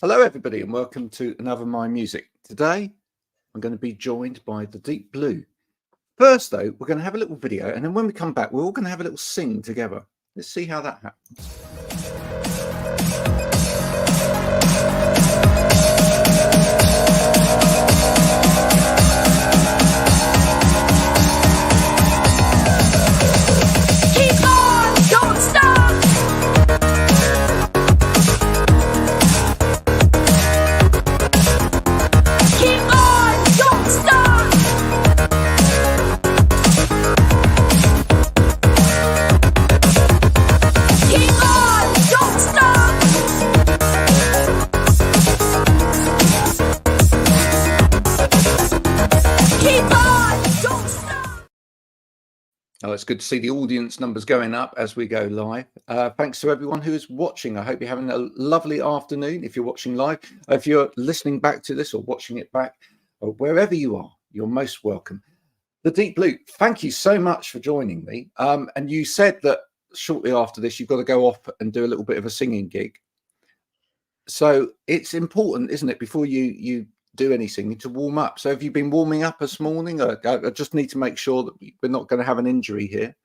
Hello, everybody, and welcome to another My Music. Today, I'm going to be joined by the Deep Blue. First, though, we're going to have a little video, and then when we come back, we're all going to have a little sing together. Let's see how that happens. Keep on, don't stop. Keep on, don't stop. Keep on, don't stop. Keep on, don't stop. Oh, it's good to see the audience numbers going up as we go live. Thanks to everyone who is watching. I hope you're having a lovely afternoon if you're watching live. If you're listening back to this or watching it back, or wherever you are, you're most welcome. The Deep Blue, thank you so much for joining me. And you said that shortly after this, you've got to go off and do a little bit of a singing gig. So it's important, isn't it, before you do any singing, to warm up. So have you been warming up this morning? I just need to make sure that we're not going to have an injury here.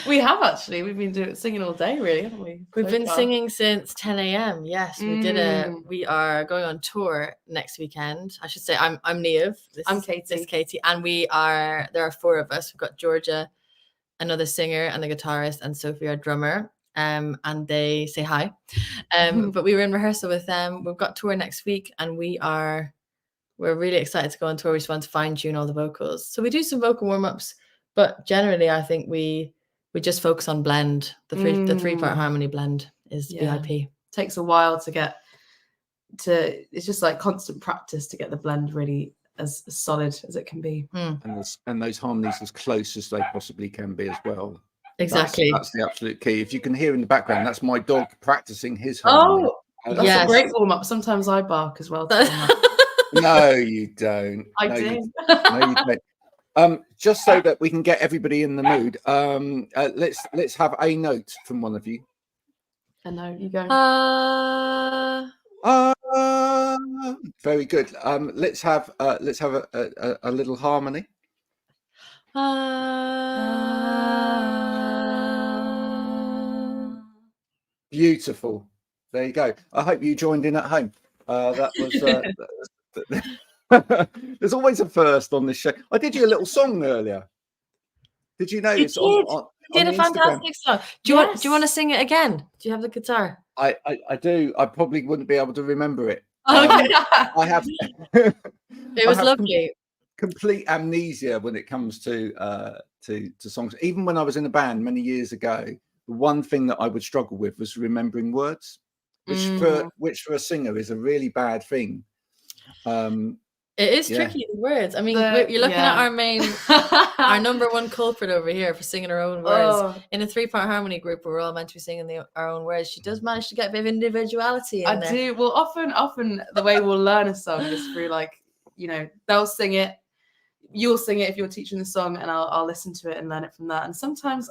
We have actually. We've been singing all day, really, haven't we? We've So been far. singing since 10 a.m. Yes, we are going on tour next weekend. I should say I'm Niamh. I'm Katie. This is Katie, and there are four of us. We've got Georgia, another singer and the guitarist, and Sophie, our drummer. And they say hi. But we were in rehearsal with them. We've got tour next week, and we're really excited to go on tour. We just want to fine tune all the vocals. So we do some vocal warm-ups, but generally I think we just focus on blend. The three-part harmony blend is VIP. Takes a while to get to. It's just like constant practice to get the blend really as solid as it can be. And those harmonies as close as they possibly can be as well. Exactly. That's the absolute key. If you can hear in the background, that's my dog practicing his harmony. Oh, that's a great warm-up. Sometimes I bark as well. No, you don't. I no, do. No, you don't. Just so that we can get everybody in the mood, let's have a note from one of you. I know you go. Very good. Let's have a little harmony. Beautiful. There you go. I hope you joined in at home. That was. There's always a first on this show. I did you a little song earlier. Did you notice? You did a fantastic song. Do you want to sing it again? Do you have the guitar? I do. I probably wouldn't be able to remember it. Okay. I have. It was lovely. Complete amnesia when it comes to songs. Even when I was in a band many years ago, the one thing that I would struggle with was remembering words, which for a singer is a really bad thing. It is tricky, the words. I mean, you're looking at our number one culprit over here for singing her own words. In a three-part harmony group where we're all meant to be singing our own words, she does manage to get a bit of individuality in there. I do. Well, often the way we'll learn a song is through, like, they'll sing it, you'll sing it if you're teaching the song, and I'll listen to it and learn it from that. And sometimes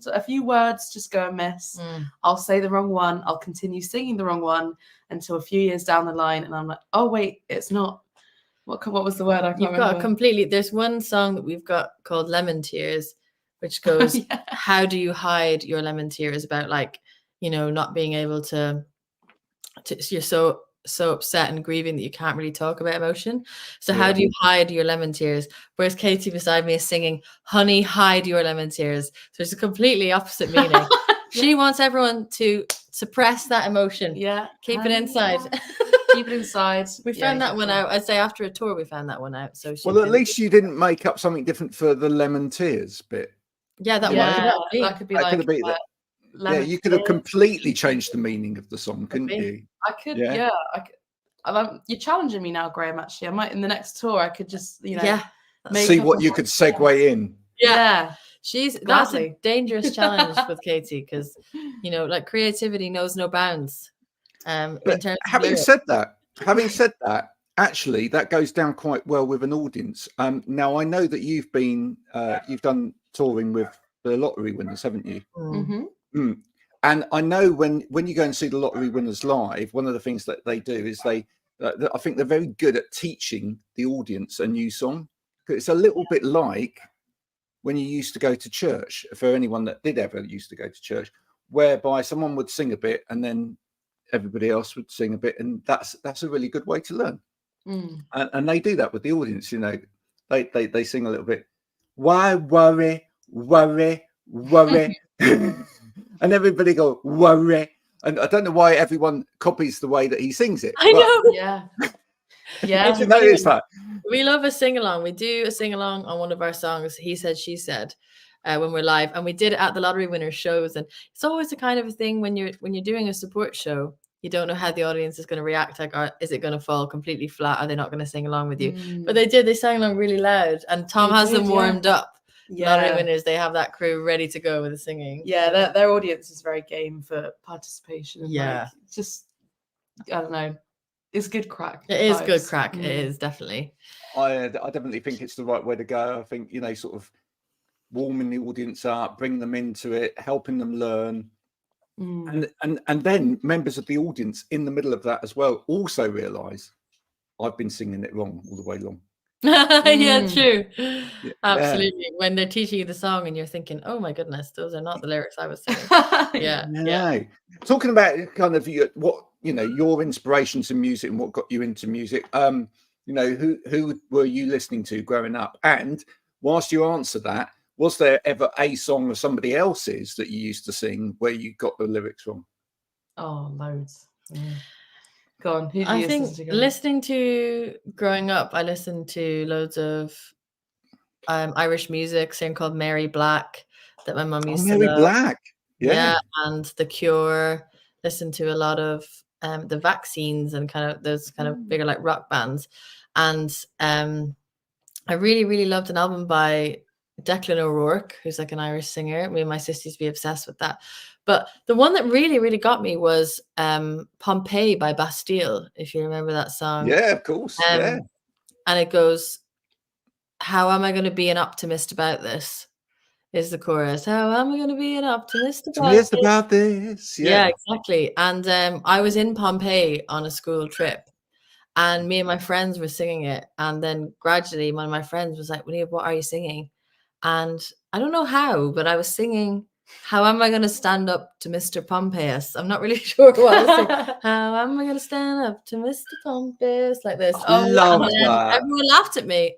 a few words just go amiss. I'll say the wrong one. I'll continue singing the wrong one until a few years down the line, and I'm like, oh wait, it's not. What was the word? I can't remember. There's one song that we've got called Lemon Tears, which goes, how do you hide your lemon tears? About, like, not being able to you're so upset and grieving that you can't really talk about emotion. So how do you hide your lemon tears? Whereas Katie beside me is singing, honey, hide your lemon tears. So it's a completely opposite meaning. She wants everyone to suppress that emotion. Yeah. Keep it inside. Keep it inside. We found that one out. I'd say after a tour we found that one out. So at least you didn't make up something different for the lemon tears bit. Yeah, that could be like you could have completely changed the meaning of the song, couldn't you? I could, you're challenging me now, Graham. Actually, I might in the next tour. I could just, see what you could segue in. Yeah. That's a dangerous challenge with Katie, because like creativity knows no bounds. But having said that, actually, that goes down quite well with an audience. Now I know that you've done touring with the lottery winners, haven't you? Mm-hmm. And I know when you go and see the lottery winners live, one of the things that they do is I think they're very good at teaching the audience a new song. It's a little bit like when you used to go to church, for anyone that did ever used to go to church, whereby someone would sing a bit and then everybody else would sing a bit, and that's a really good way to learn. And they do that with the audience. You know, they sing a little bit. Why worry, worry, worry, and everybody go worry. And I don't know why everyone copies the way that he sings it. I know. Yeah. Did you notice that? We love a sing along. We do a sing along on one of our songs, He Said, She Said, when we're live, and we did it at the lottery winners shows. And it's always the kind of a thing when you're doing a support show, you don't know how the audience is going to react. Like, is it going to fall completely flat? Are they not going to sing along with you? But they did. They sang along really loud, and Tom has them warmed up. Lottery winners, they have that crew ready to go with the singing. Yeah, their audience is very game for participation. And Yeah, like, just I don't know. It's good crack. It is good crack. It is definitely. I definitely think it's the right way to go. I think, you know, sort of warming the audience up, bring them into it, helping them learn. And then members of the audience in the middle of that as well also realise I've been singing it wrong all the way long. Yeah, true. Absolutely. When they're teaching you the song and you're thinking, oh my goodness, those are not the lyrics I was singing. Yeah. Talking about kind of what, you know, your inspirations in music and what got you into music. You know, who were you listening to growing up? And whilst you answer that, was there ever a song of somebody else's that you used to sing where you got the lyrics from? Oh, loads. Go on. Who do you I think listening to growing up, I listened to loads of Irish music, singer called Mary Black that my mum used to love. Mary Black. Yeah, and The Cure. Listened to a lot of the Vaccines and kind of those kind of bigger like rock bands. And I really, really loved an album by Declan O'Rourke, who's like an Irish singer. Me and my sister used to be obsessed with that. But the one that really, really got me was Pompeii by Bastille, if you remember that song. Yeah, of course. And it goes, how am I going to be an optimist about this? Is the chorus. How am I going to be an optimist about this? Yeah, exactly. And I was in Pompeii on a school trip, and me and my friends were singing it. And then gradually one of my friends was like, what are you singing? And I don't know how, but I was singing, how am I going to stand up to Mr. Pompeius? I'm not really sure what I was saying. How am I going to stand up to Mr. Pompeius? Like this. Love that. Everyone laughed at me.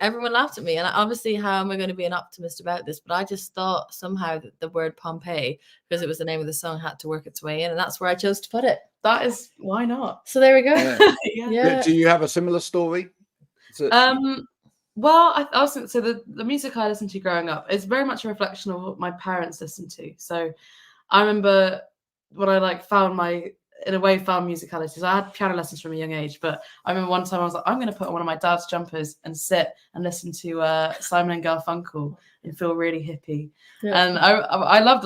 And obviously, how am I going to be an optimist about this? But I just thought somehow that the word Pompeii, because it was the name of the song, had to work its way in. And that's where I chose to put it. That is, why not? So there we go. Yeah. Do you have a similar story? Well, I was so the music I listened to growing up is very much a reflection of what my parents listened to. So I remember when I found musicality. So I had piano lessons from a young age, but I remember one time I was like, I'm going to put on one of my dad's jumpers and sit and listen to Simon and Garfunkel and feel really hippie. Yeah. And I loved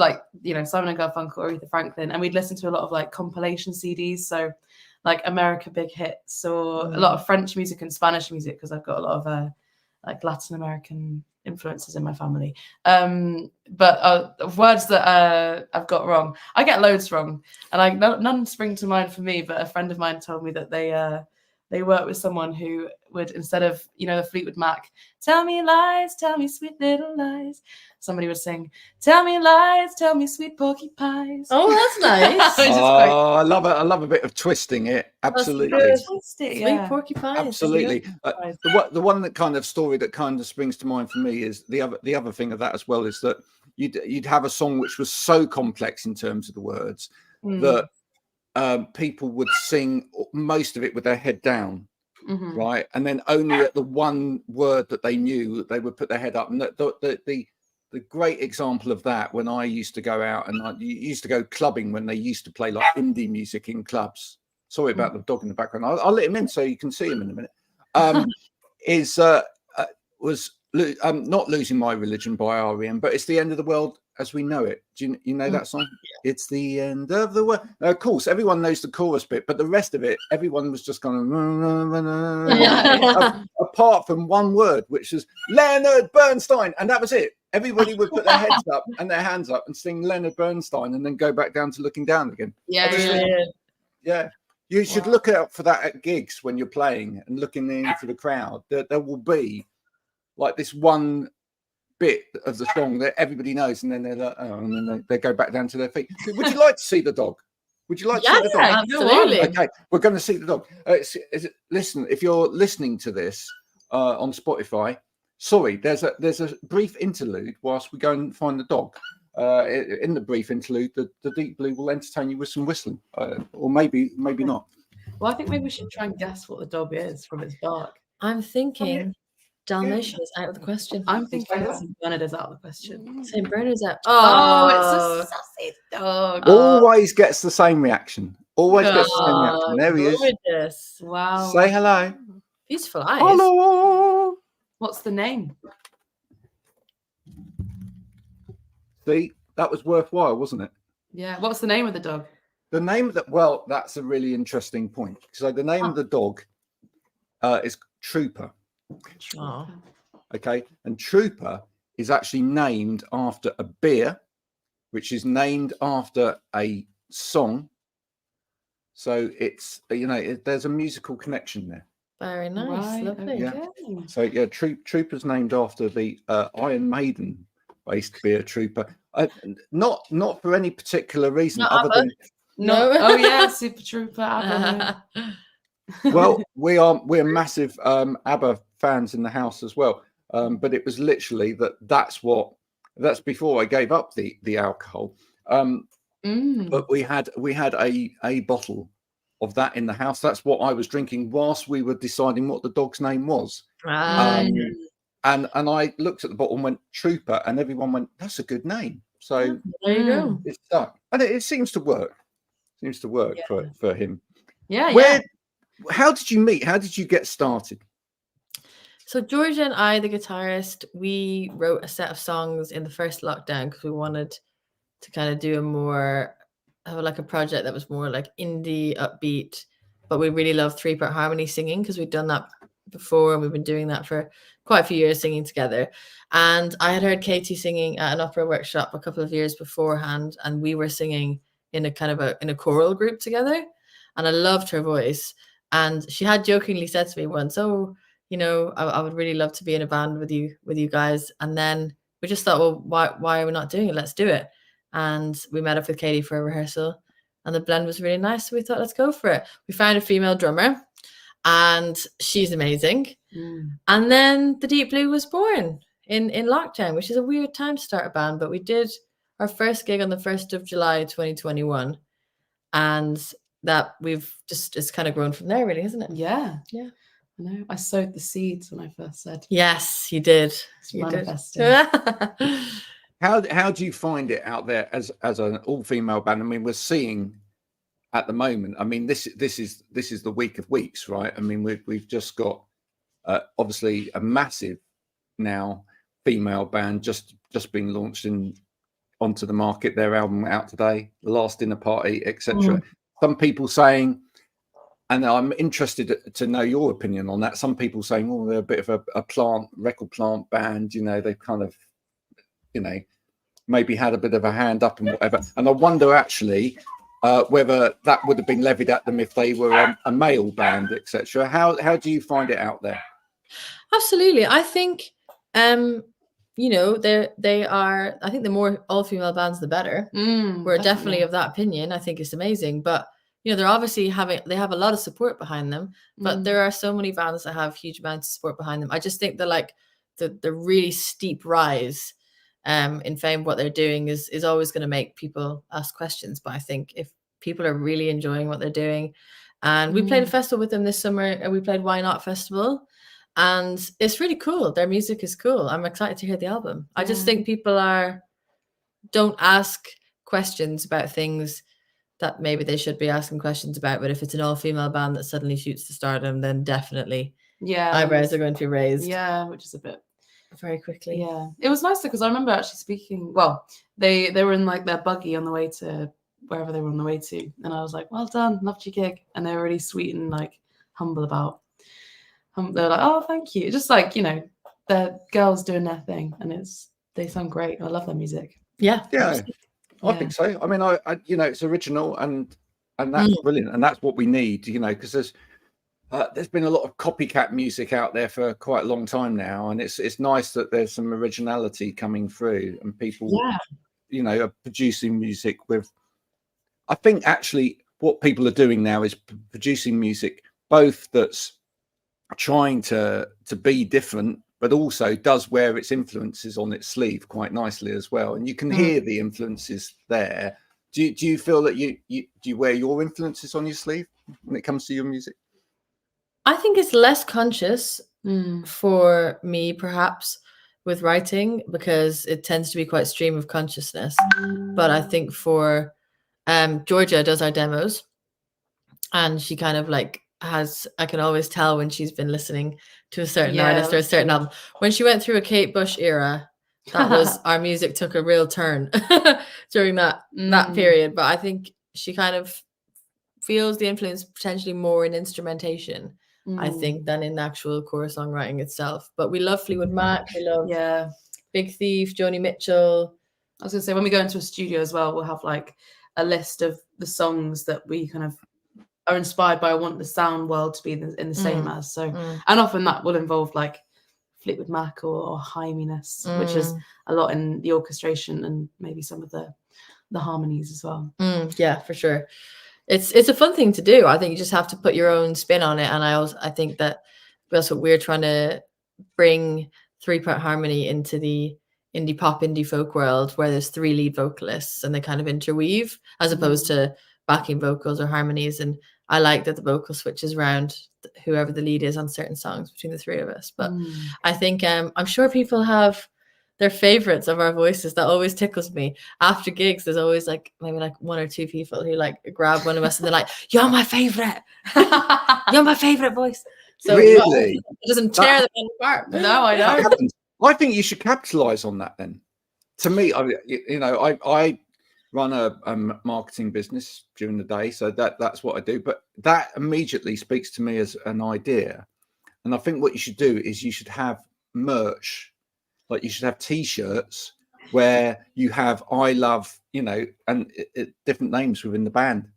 Simon and Garfunkel, Aretha Franklin, and we'd listen to a lot of compilation CDs. So like America Big Hits or a lot of French music and Spanish music, because I've got a lot of Latin American influences in my family. But words that I've got wrong, I get loads wrong, and none spring to mind for me. But a friend of mine told me that they work with someone who would, instead of the Fleetwood Mac, tell me lies, tell me sweet little lies, somebody would sing, tell me lies, tell me sweet porky pies. Oh, that's nice. I love it. I love a bit of twisting it. Absolutely. Sweet porky pies. Absolutely. The one that kind of story that kind of springs to mind for me is the other thing of that as well is that you'd have a song which was so complex in terms of the words that people would sing most of it with their head down, right? And then only at the one word that they knew, they would put their head up. And the great example of that, when I used to go out and I used to go clubbing when they used to play indie music in clubs. Sorry about the dog in the background. I'll let him in so you can see him in a minute. Was Not Losing My Religion by R.E.M., but it's the end of the world as we know it. Do you know that song? Yeah. It's the end of the world. Now, of course, everyone knows the chorus bit, but the rest of it, everyone was just kind of apart from one word, which is Leonard Bernstein, and that was it. everybody would put their heads up and their hands up and sing Leonard Bernstein and then go back down to looking down again. Yeah, Brilliant. Yeah. You should look out for that at gigs when you're playing and looking into the crowd. There will be like this one bit of the song that everybody knows, and then they're like, oh, and then they go back down to their feet. Would you like to see the dog? Would you like to see the dog? Absolutely. Okay, we're going to see the dog. Listen, if you're listening to this on Spotify, sorry, there's a brief interlude whilst we go and find the dog. In the brief interlude, the Deep Blue will entertain you with some whistling, or maybe not. Well, I think maybe we should try and guess what the dog is from its bark. I'm thinking Dalmatian is out of the question. I'm thinking St. Bernard is out of the question. St. Bernard's out. Oh, it's a sassy dog. Always gets the same reaction. Always gets the same reaction. There he is. Gorgeous. Wow. Say hello. Beautiful eyes. Hello. What's the name? See, that was worthwhile, wasn't it? Yeah. What's the name of the dog? The name that, well, that's a really interesting point. So the name of the dog is Trooper. Oh. Okay, and Trooper is actually named after a beer, which is named after a song. So it's, there's a musical connection there. Very nice. Right, Lovely. Yeah. okay. So yeah, Trooper's named after the Iron Maiden based beer Trooper. Not for any particular reason Not other than No. Oh yeah, Super Trooper. ABBA. well, we're massive ABBA fans in the house as well. But it was literally that's before I gave up the alcohol. But we had a bottle of that in the house. That's what I was drinking whilst we were deciding what the dog's name was. Right. And I looked at the bottle and went Trooper, and everyone went, "That's a good name." So There you go. it's stuck, and it seems to work. For him. Yeah. How did you meet? How did you get started? So Georgia and I, the guitarist, we wrote a set of songs in the first lockdown because we wanted to kind of have like a project that was more like indie, upbeat, but we really love 3-part harmony singing because we'd done that before and we've been doing that for quite a few years, singing together. And I had heard Katie singing at an opera workshop a couple of years beforehand, and we were singing in a choral group together, and I loved her voice. And she had jokingly said to me once, "Oh, I would really love to be in a band with you guys." And then we just thought, well, why are we not doing it? Let's do it. And we met up with Katie for a rehearsal, and the blend was really nice. So we thought, let's go for it. We found a female drummer, and she's amazing. And then the Deep Blue was born in lockdown, which is a weird time to start a band, but we did our first gig on the 1st of July 2021, and that it's kind of grown from there, really, isn't it? Yeah. I know. I sowed the seeds when I first said. Yes, you did. How do you find it out there as an all-female band? I mean, we're seeing at the moment. I mean, this is the week of weeks, right? I mean, we've just got obviously a massive now female band just being launched onto the market. Their album out today, The Last Dinner Party, etc. Some people saying, and I'm interested to know your opinion on that. Some people saying, "Oh, they're a bit of a record plant band. They've kind of, maybe had a bit of a hand up and whatever." And I wonder actually whether that would have been levied at them if they were a male band, etc. How do you find it out there? Absolutely, I think they are. I think the more all-female bands, the better. We're definitely of that opinion. I think it's amazing, but they're obviously they have a lot of support behind them. But there are so many bands that have huge amounts of support behind them. I just think that the really steep rise in fame, what they're doing is always going to make people ask questions. But I think if people are really enjoying what they're doing, and we played a festival with them this summer, and we played Why Not Festival. And it's really cool. Their music is cool. I'm excited to hear the album. I just think people don't ask questions about things that maybe they should be asking questions about. But if it's an all-female band that suddenly shoots to stardom, then definitely eyebrows are going to be raised. Yeah, which is a bit very quickly. Yeah, it was nice because I remember actually speaking. Well, they were in their buggy on the way to wherever they were on the way to, and I was like, "Well done, loved your gig," and they were really sweet and humble about. They're like, "Oh, thank you." It's just the girls doing their thing, and it's They sound great. I love their music. Yeah. Yeah, I Yeah. think so. I mean, I it's original and that's brilliant, and that's what we need, because there's been a lot of copycat music out there for quite a long time now, and it's nice that there's some originality coming through and people, are producing music with. I think actually what people are doing now is producing music both that's trying to be different, but also does wear its influences on its sleeve quite nicely as well, and you can hear the influences there. Do you feel that you do you wear your influences on your sleeve when it comes to your music? I think it's less conscious for me, perhaps, with writing, because it tends to be quite stream of consciousness. But I think for Georgia does our demos, and she kind of like I can always tell when she's been listening to a certain artist or a certain album. When she went through a Kate Bush era, that was our music took a real turn during that period. But I think she kind of feels the influence potentially more in instrumentation, I think, than in the actual core songwriting itself. But we love Fleetwood Mac, we love Big Thief, Joni Mitchell. I was gonna say, when we go into a studio as well, we'll have like a list of the songs that we kind of are inspired by. I want the sound world to be in the same as. So, and often that will involve like Fleetwood Mac or Harmonies, which is a lot in the orchestration and maybe some of the harmonies as well. Yeah, for sure. It's a fun thing to do. I think you just have to put your own spin on it. And I think that that's what we're trying to bring 3-part harmony into the indie pop, indie folk world, where there's 3 lead vocalists and they kind of interweave as opposed to backing vocals or harmonies. And I like that the vocal switches around whoever the lead is on certain songs between the 3 of us. But I think I'm sure people have their favorites of our voices. That always tickles me. After gigs, there's always like maybe like 1 or 2 people who like grab one of us and they're like, "You're my favorite. You're my favorite voice." So really, it doesn't tear the band apart. No, I know. I think you should capitalize on that then. To me, I run a marketing business during the day, so that's what I do. But that immediately speaks to me as an idea. And I think what you should do is you should have merch. Like you should have T-shirts where you have "I love," and different names within the band,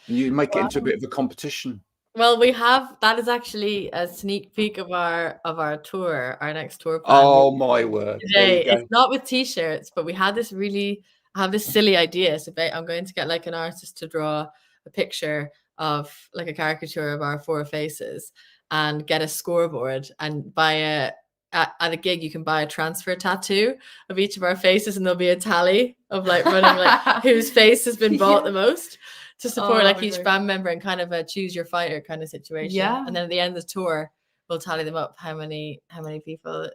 and you make it into a bit of a competition. Well, that is actually a sneak peek of our tour, our next tour plan. Oh my word! Today, it's not with T-shirts, but I have this silly idea. So I'm going to get like an artist to draw a picture of like a caricature of our 4 faces and get a scoreboard, and at a gig you can buy a transfer tattoo of each of our faces, and there'll be a tally of like running like whose face has been bought the most to support like each band member, and kind of a choose your fighter kind of situation. And then at the end of the tour we'll tally them up, how many people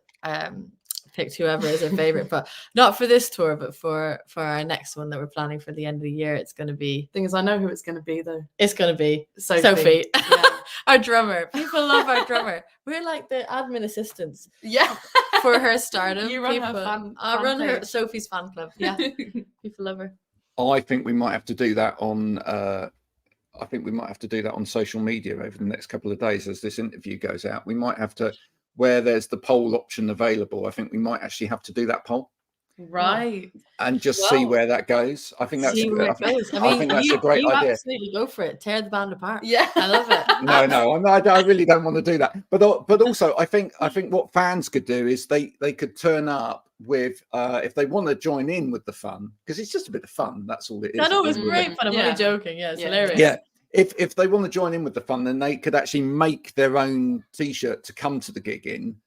picked whoever is their favorite. But not for this tour, but for our next one that we're planning for the end of the year. It's going to be, Thing is, I know who it's going to be though. It's going to be Sophie. Yeah. Our drummer. People love our drummer. We're like the admin assistants. Yeah. For her stardom. You run her fan I run her page. Sophie's fan club. Yeah. People love her. I think we might have to do that on. I think we might have to do that on social media over the next couple of days as this interview goes out. We might have to, where there's the poll option available, I think we might actually have to do that poll. Right. And just see where that goes. I think that's. I think that's a great idea. Absolutely go for it. Tear the band apart. Yeah, I love it. No, I really don't want to do that. But also, I think what fans could do is they could turn up with if they want to join in with the fun, because it's just a bit of fun. That's all it is. I know, it's great fun. I'm only joking. Yeah, it's hilarious. Yeah. If they want to join in with the fun, then they could actually make their own T-shirt to come to the gig in.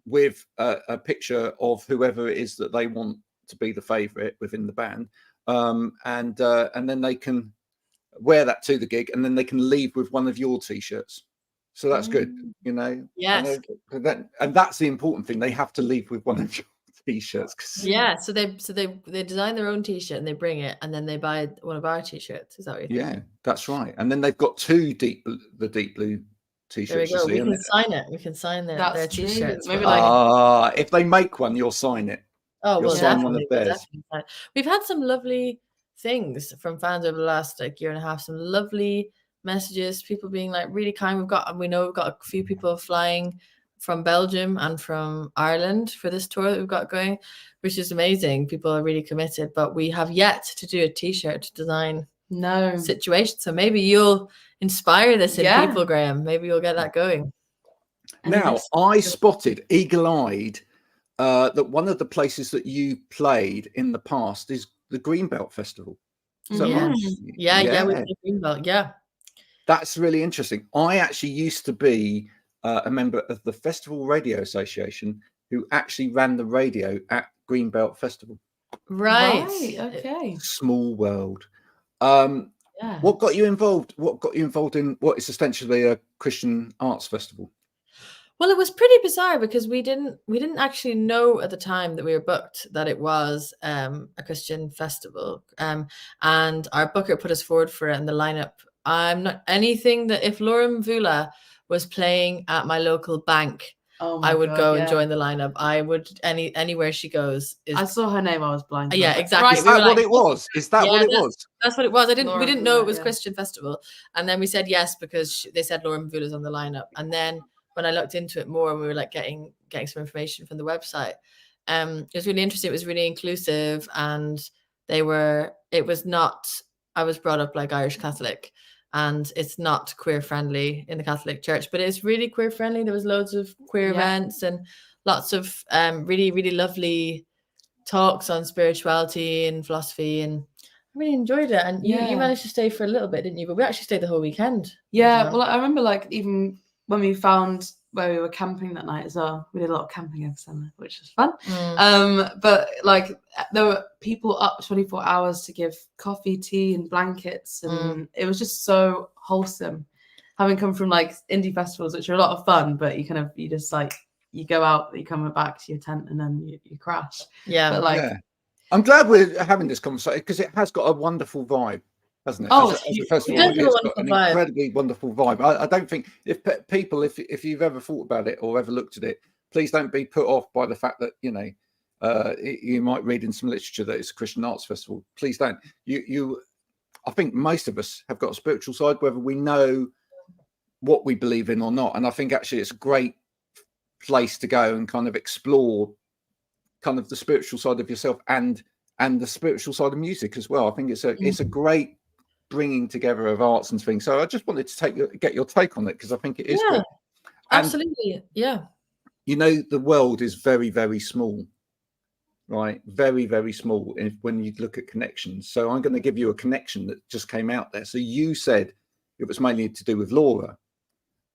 With a picture of whoever it is that they want to be the favorite within the band, and then they can wear that to the gig, and then they can leave with one of your T-shirts. So that's good, Yes. And that's the important thing. They have to leave with one of your T-shirts. Yeah. So they design their own T-shirt and they bring it, and then they buy one of our T-shirts. Is that what you think? Yeah, that's right. And then they've got the deep blue T-shirts. There we go. We can sign it. We can sign their T-shirts. Maybe if they make one, you'll sign it. Oh, You'll well, sign one definitely. of theirs. We've had some lovely things from fans over the last year and a half. Some lovely messages. People being like really kind. We know we've got a few people flying from Belgium and from Ireland for this tour that we've got going, which is amazing. People are really committed, but we have yet to do a t-shirt design situation. So maybe you'll inspire this in people, Graham. Maybe you'll get that going. Now, I spotted eagle-eyed that one of the places that you played in the past is the Greenbelt Festival. So yeah, we played Greenbelt, yeah. That's really interesting. I actually used to be a member of the Festival Radio Association who actually ran the radio at Greenbelt Festival. Right. Okay. Small world. What got you involved? What got you involved in what is essentially a Christian arts festival? Well, it was pretty bizarre because we didn't actually know at the time that we were booked that it was a Christian festival. And our booker put us forward for it in the lineup. I'm not anything that if Laura Mvula was playing at my local bank, I would go and join the lineup. I would anywhere she goes. I saw her name. I was blind. Yeah, exactly. Right. Is that what it was? Is that what it was? That's what it was. We didn't know it was yeah. Christian festival, and then we said yes because they said Laura Mvula's on the lineup, and then when I looked into it more and we were like getting some information from the website, it was really interesting. It was really inclusive, and I was brought up like Irish Catholic, and it's not queer friendly in the Catholic Church, but it's really queer friendly. There was loads of queer events and lots of really, really lovely talks on spirituality and philosophy, and I really enjoyed it. And you managed to stay for a little bit, didn't you? But we actually stayed the whole weekend. Yeah, well, I remember like even when we found where we were camping that night as well, we did a lot of camping over summer, which was fun. But like there were people up 24 hours to give coffee, tea and blankets, and it was just so wholesome. Having come from like indie festivals, which are a lot of fun, but you just like you go out, you come back to your tent, and then you crash. But like I'm glad we're having this conversation because it has got a wonderful vibe, hasn't it? Oh, as a festival, it's got an incredibly wonderful vibe. I don't think if you've ever thought about it or ever looked at it, please don't be put off by the fact that you might read in some literature that it's a Christian arts festival. Please don't. I think most of us have got a spiritual side, whether we know what we believe in or not. And I think actually it's a great place to go and kind of explore kind of the spiritual side of yourself and the spiritual side of music as well. I think it's a great bringing together of arts and things. So I just wanted to get your take on it because I think it is good. Absolutely. Yeah. The world is very, very small, right? Very, very small when you look at connections. So I'm going to give you a connection that just came out there. So you said it was mainly to do with Laura.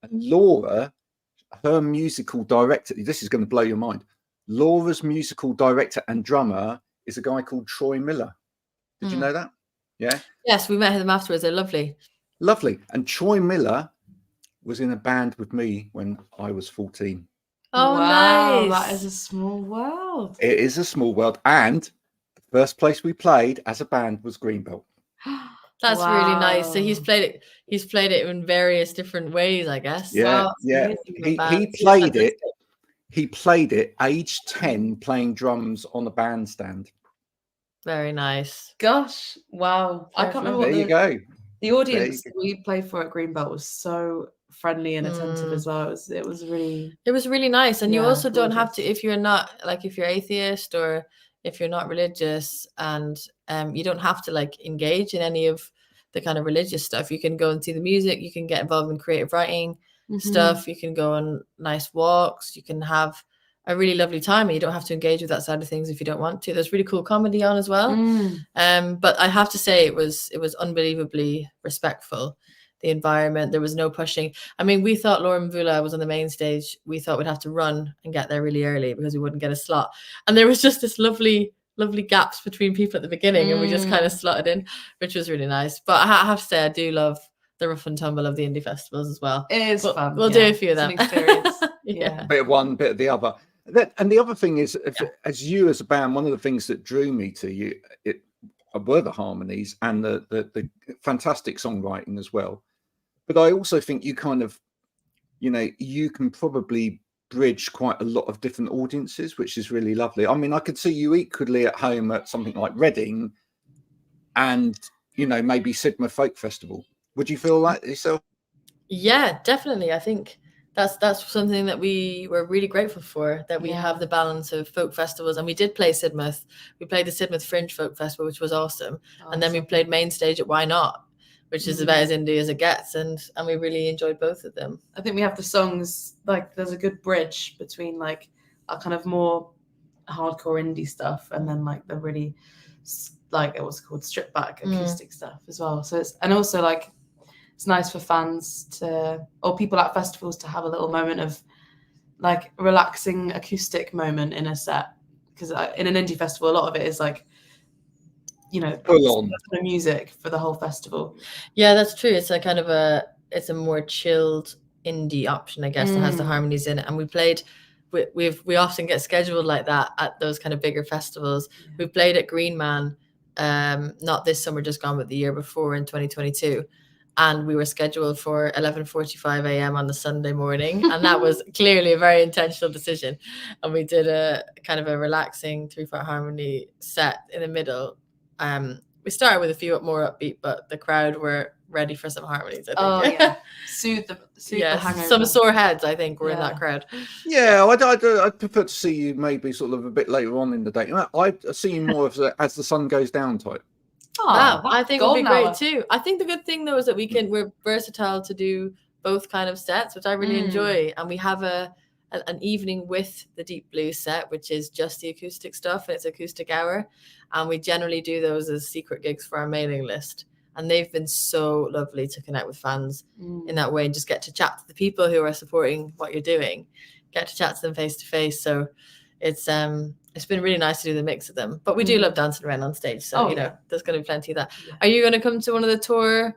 And Laura, her musical director, this is going to blow your mind. Laura's musical director and drummer is a guy called Troy Miller. Did you know that? Yeah. Yes, we met them afterwards. They're lovely. Lovely. And Troy Miller was in a band with me when I was 14. Oh, wow, nice. That is a small world. It is a small world. And the first place we played as a band was Greenbelt. That's really nice. So he's played it in various different ways, I guess. Yeah, He played it. He played it age 10 playing drums on a bandstand. Very nice. Gosh, wow. I can't remember what the audience we played for at Greenbelt was so friendly and attentive as well. It was really nice. And you also don't have to, if you're atheist or if you're not religious, and you don't have to like engage in any of the kind of religious stuff. You can go and see the music, you can get involved in creative writing stuff, you can go on nice walks, you can have a really lovely time, and you don't have to engage with that side of things if you don't want to. There's really cool comedy on as well. But I have to say it was unbelievably respectful. The environment, there was no pushing. I mean, we thought Laura Mvula was on the main stage. We thought we'd have to run and get there really early because we wouldn't get a slot. And there was just this lovely gaps between people at the beginning, and we just kind of slotted in, which was really nice. But I have to say, I do love the rough and tumble of the indie festivals as well. It is fun. We'll do a few of them. It's an experience. A bit of one, bit of the other. And the other thing is, as you as a band, one of the things that drew me to you were the harmonies and the fantastic songwriting as well. But I also think you kind of, you can probably bridge quite a lot of different audiences, which is really lovely. I mean, I could see you equally at home at something like Reading and, maybe Sigma Folk Festival. Would you feel that yourself? Yeah, definitely. I think that's something that we were really grateful for, that we have the balance of folk festivals. And we did play Sidmouth. We played the Sidmouth Fringe Folk Festival, which was awesome. And then we played main stage at Why Not, which is about as indie as it gets. And we really enjoyed both of them. I think we have the songs, like there's a good bridge between like a kind of more hardcore indie stuff and then like the really like it was called stripped back acoustic stuff as well. So it's, and also like it's nice for fans to, or people at festivals, to have a little moment of like relaxing acoustic moment in a set, because in an indie festival a lot of it is like, you know, full on the music for the whole festival. Yeah, that's true. It's a kind of it's a more chilled indie option, I guess, that has the harmonies in it. And we often get scheduled like that at those kind of bigger festivals. We played at Green Man, not this summer just gone, but the year before in 2022. And we were scheduled for 11:45 a.m. on the Sunday morning. And that was clearly a very intentional decision. And we did a kind of a relaxing 3/4 harmony set in the middle. We started with a few more upbeat, but the crowd were ready for some harmonies, I think. Oh, yeah. Soothe the hangover. Some sore heads, I think, were in that crowd. Yeah, I'd prefer to see you maybe sort of a bit later on in the day. I see you more as the sun goes down type. Oh, I think it would be great too. I think the good thing though is that we're versatile to do both kind of sets, which I really enjoy. And we have an evening with the Deep Blue set, which is just the acoustic stuff. It's acoustic hour. And we generally do those as secret gigs for our mailing list. And they've been so lovely to connect with fans in that way and just get to chat to the people who are supporting what you're doing, get to chat to them face to face. So it's been really nice to do the mix of them, but we do love dancing around on stage. So, there's going to be plenty of that. Yeah. Are you going to come to one of the tour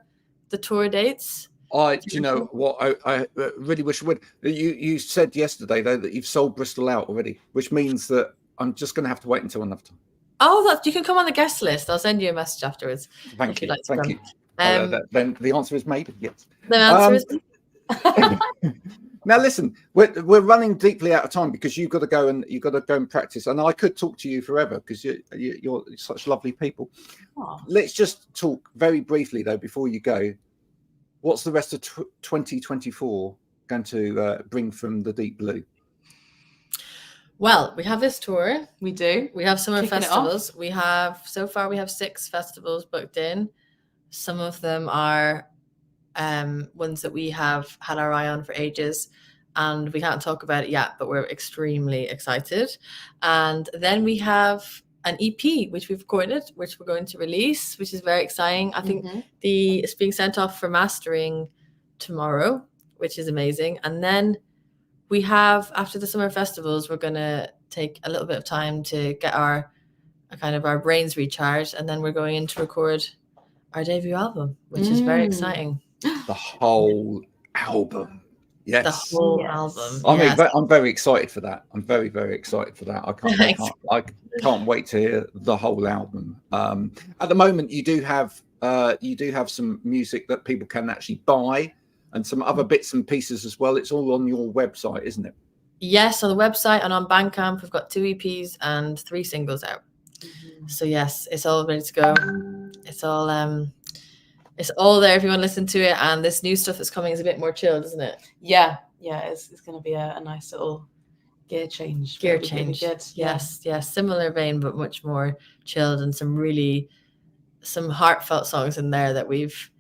dates? Do you know what? I really wish I would. You said yesterday, though, that you've sold Bristol out already, which means that I'm just going to have to wait until another time. Oh, you can come on the guest list. I'll send you a message afterwards. Thank you. Thank you. Then the answer is maybe, yes. The answer is Now listen, we're running deeply out of time because you've got to go and practice. And I could talk to you forever because you're such lovely people. Aww. Let's just talk very briefly though before you go. What's the rest of 2024 going to bring from the Deep Blue? Well, we have this tour. We do. We have summer festivals. We have 6 festivals booked in. Some of them are ones that we have had our eye on for ages, and we can't talk about it yet, but we're extremely excited. And then we have an EP which we've recorded, which we're going to release, which is very exciting. I think it's being sent off for mastering tomorrow, which is amazing. And then we have, after the summer festivals, we're going to take a little bit of time to get our brains recharged, and then we're going in to record our debut album, which is very exciting. The whole album. Yes. The whole album. I mean, I'm very excited for that. I'm very, very excited for that. I can't wait to hear the whole album. At the moment, you do have some music that people can actually buy, and some other bits and pieces as well. It's all on your website, isn't it? Yes, on the website and on Bandcamp, we've got 2 EPs and 3 singles out. So yes, it's all ready to go. It's all there if you want to listen to it. And this new stuff that's coming is a bit more chilled, isn't it? Yeah, it's going to be a nice little gear change. Yes. Similar vein, but much more chilled, and some heartfelt songs in there that we've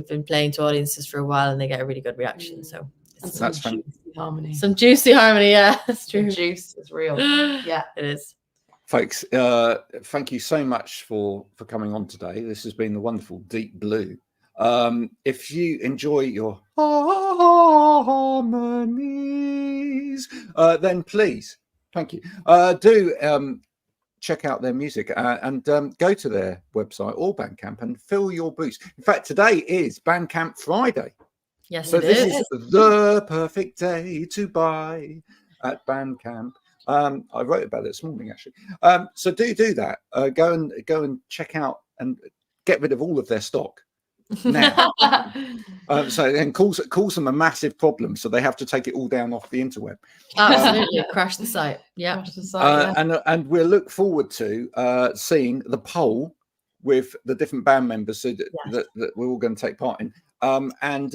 been playing to audiences for a while, and they get a really good reaction. So that's juicy harmony. Some juicy harmony, yeah, that's true. The juice is real. Yeah, it is. Folks, thank you so much for coming on today. This has been the wonderful Deep Blue. If you enjoy your harmonies, then please, thank you, do check out their music and go to their website or Bandcamp and fill your boots. In fact, today is Bandcamp Friday. Yes, so this is the perfect day to buy at Bandcamp. I wrote about it this morning, actually. So do that. Go and check out and get rid of all of their stock now. So then cause them a massive problem. So they have to take it all down off the interweb. Absolutely, crash the site. Yeah. And we'll look forward to seeing the poll with the different band members that we're all going to take part in, and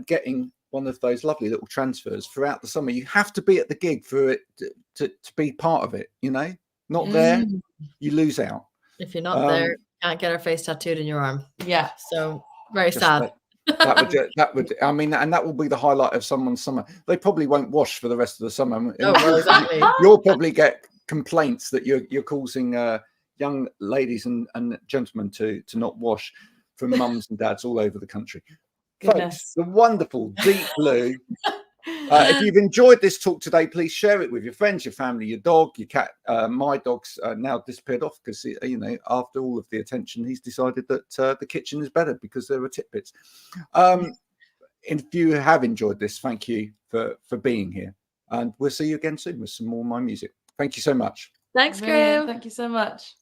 getting one of those lovely little transfers throughout the summer. You have to be at the gig for it to be part of it, you know. Not there, you lose out. If you're not there, can't get our face tattooed in your arm. Yeah. So very sad. That would I mean, and that will be the highlight of someone's summer. They probably won't wash for the rest of the summer. Oh, well, exactly. You'll probably get complaints that you're causing young ladies and gentlemen to not wash from mums and dads all over the country. Goodness. Folks, the wonderful Deep Blue. If you've enjoyed this talk today, please share it with your friends, your family, your dog, your cat. My dog's now disappeared off because, you know, after all of the attention, he's decided that the kitchen is better because there are titbits. If you have enjoyed this, thank you for being here. And we'll see you again soon with some more of my music. Thank you so much. Thanks, Graham. Thank you so much.